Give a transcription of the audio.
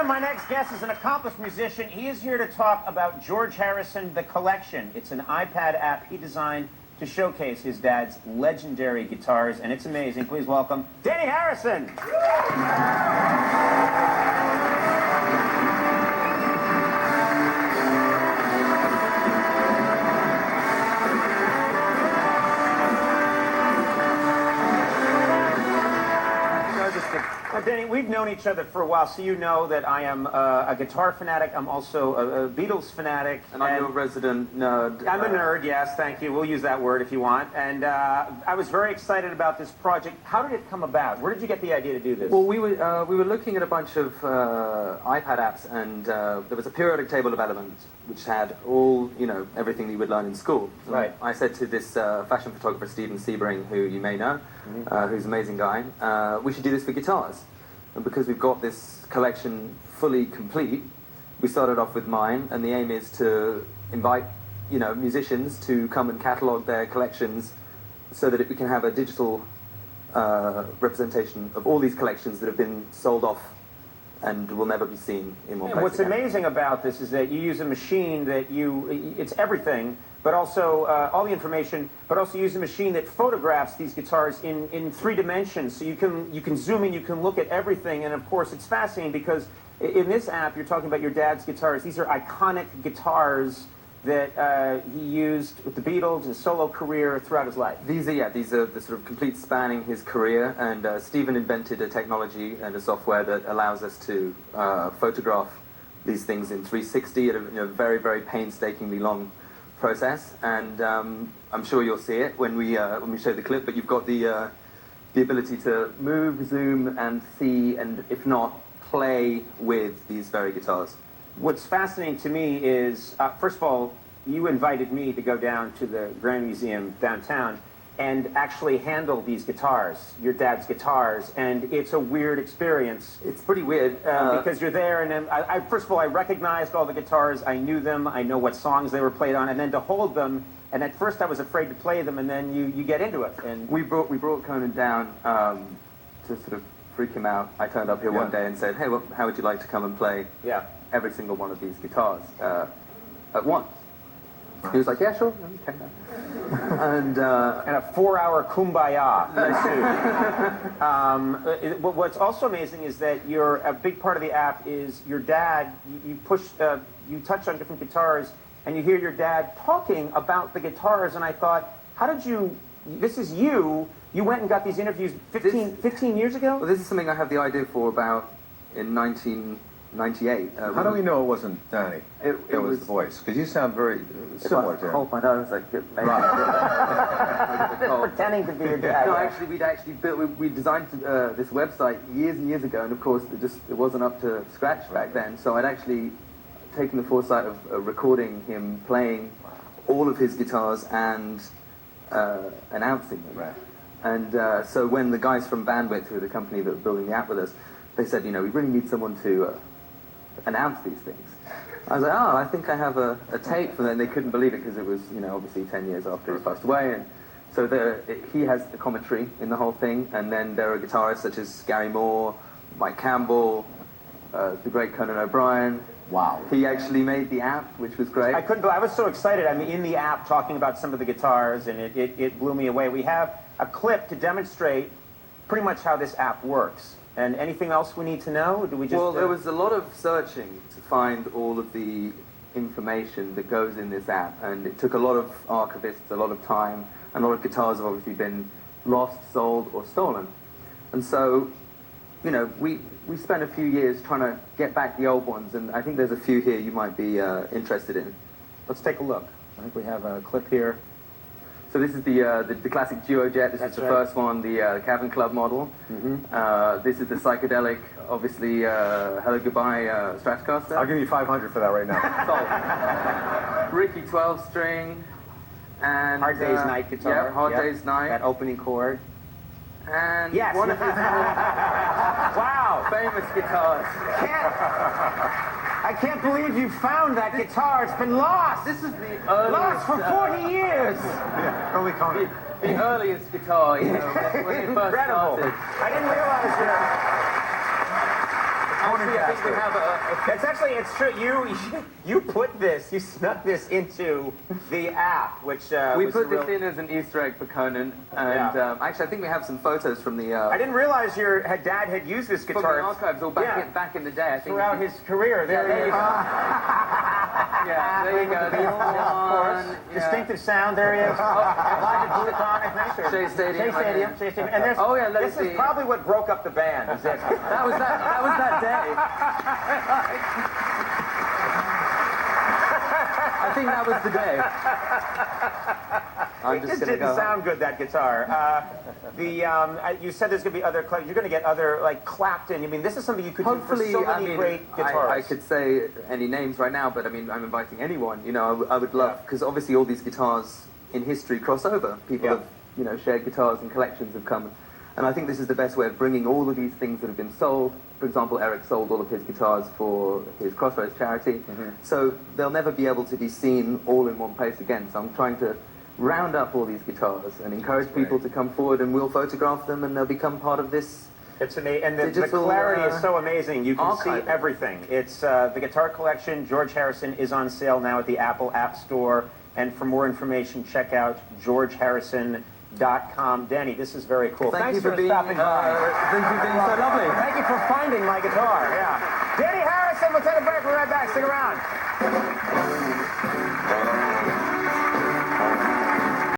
my next guest is an accomplished musician. He is here to talk about George Harrison, The Collection. It's an iPad app he designed to showcase his dad's legendary guitars, and it's amazing. Please welcome Dhani Harrison. Dhani, we've known each other for a while, so you know that I am a guitar fanatic. I'm also a Beatles fanatic. And I'm your resident nerd. I'm a nerd, yes, thank you. We'll use that word if you want. And I was very excited about this project. How did it come about? Where did you get the idea to do this? Well, we were looking at a bunch of iPad apps, and there was a periodic table of elements which had all, everything you would learn in school. And right. I said to this fashion photographer, Stephen Sebring, who you may know, who's an amazing guy, we should do this for guitars. And because we've got this collection fully complete, we started off with mine, and the aim is to invite, musicians to come and catalogue their collections so that we can have a digital representation of all these collections that have been sold off and will never be seen in one place. What's amazing about this is that you use a machine that it's everything, but also all the information, but also use a machine that photographs these guitars in 3 dimensions. So you can zoom in, you can look at everything, and of course it's fascinating because in this app you're talking about your dad's guitars. These are iconic guitars that he used with the Beatles, his solo career, throughout his life. These are the sort of complete spanning his career, and Stephen invented a technology and a software that allows us to photograph these things in 360 at a very, very painstakingly long process, and I'm sure you'll see it when we show the clip, but you've got the ability to move, zoom, and see, and if not, play with these very guitars. What's fascinating to me is, first of all, you invited me to go down to the Grand Museum downtown and actually handle these guitars, your dad's guitars, and it's a weird experience. It's pretty weird. Because you're there, and then first of all, I recognized all the guitars, I knew them, I know what songs they were played on, and then to hold them, and at first I was afraid to play them, and then you get into it. And we brought Conan down to sort of freak him out. I turned up here one day and said, hey, how would you like to come and play every single one of these guitars at once? He was like, yeah, sure. Okay. And a 4-hour kumbaya. What's also amazing is that a big part of the app is your dad. You touch on different guitars, and you hear your dad talking about the guitars. And I thought, how did you? This is you. You went and got these interviews 15 years ago. Well, this is something I have the idea for about in 1998. How do we know it wasn't Dhani? It was the voice, because you sound very similar to him. Hold my nose, like maybe. Pretending to be your dad. No, actually, we designed this website years and years ago, and of course, it wasn't up to scratch back then. So I'd actually taken the foresight of recording him playing all of his guitars and announcing them. Right. And so when the guys from Bandwidth, who are the company that were building the app with us, they said, we really need someone to announce these things. I was like, oh, I think I have a tape, and then they couldn't believe it because it was, obviously 10 years after he passed away, and so he has the commentary in the whole thing, and then there are guitarists such as Gary Moore, Mike Campbell, the great Conan O'Brien. Wow. He actually made the app, which was great. I was so excited. I'm in the app talking about some of the guitars, and it blew me away. We have a clip to demonstrate pretty much how this app works. And anything else we need to know? Do we just? Well, there was a lot of searching to find all of the information that goes in this app, and it took a lot of archivists, a lot of time, and a lot of guitars have obviously been lost, sold, or stolen. And so, we spent a few years trying to get back the old ones, and I think there's a few here you might be interested in. Let's take a look. I think we have a clip here. So this is the classic Duojet. This is the first one, the Cabin Club model. This is the psychedelic, obviously, Hello Goodbye Stratocaster. I'll give you 500 for that right now. So, Ricky 12-string. And Hard Day's Night guitar. Yeah, Hard Day's Night. That opening chord. And yes. one of his wow. famous guitars. I can't believe you found that guitar. It's been lost. This is the earliest... Lost for 40 years. Yeah, only Conan. The earliest guitar, when it first Incredible. started. I didn't realize that. Actually, I think we have It's actually, it's true. You put this, you snuck this into the app, which we was put a real- this in as an Easter egg for Conan, and Yeah. actually, I think we have some photos from the I didn't realize your dad had used this from guitar the archives all back, Yeah. back in the day. I think throughout his career. There there he you is. go. Yeah, there you go. Of There's course. one. Yeah. Distinctive sound. There he is. Live at Budokan, I think. or- Shea Stadium, Shea Stadium. okay. Shea Stadium. And there's, Oh, yeah, let's this is see. probably what broke up the band. Is this. That was that day. I think that was the day. I'm It just just gonna didn't go. sound good, that guitar. You said there's going to be other, you're going to get other, like Clapton. I mean, this is something you could Hopefully, do for so I many mean, great guitarists. I could say any names right now, but I mean, I'm inviting anyone. You know, I would love, because obviously all these guitars in history cross over. People have, you know, shared guitars and collections have come. And I think this is the best way of bringing all of these things that have been sold. For example, Eric sold all of his guitars for his Crossroads charity. So they'll never be able to be seen all in one place again. So I'm trying to round up all these guitars and encourage people to come forward, and we'll photograph them, and they'll become part of this. It's amazing, and the Digital, clarity is so amazing. You can see archive. everything. It's the guitar collection. George Harrison is on sale now at the Apple App Store. And for more information, check out georgeharrison.com. Danny, this is very cool. Thank Thanks you for being, stopping by. thank you for being so lovely. Thank you for finding my guitar. Yeah. Danny Harrison, we'll take a break. We'll be right back. Stick around.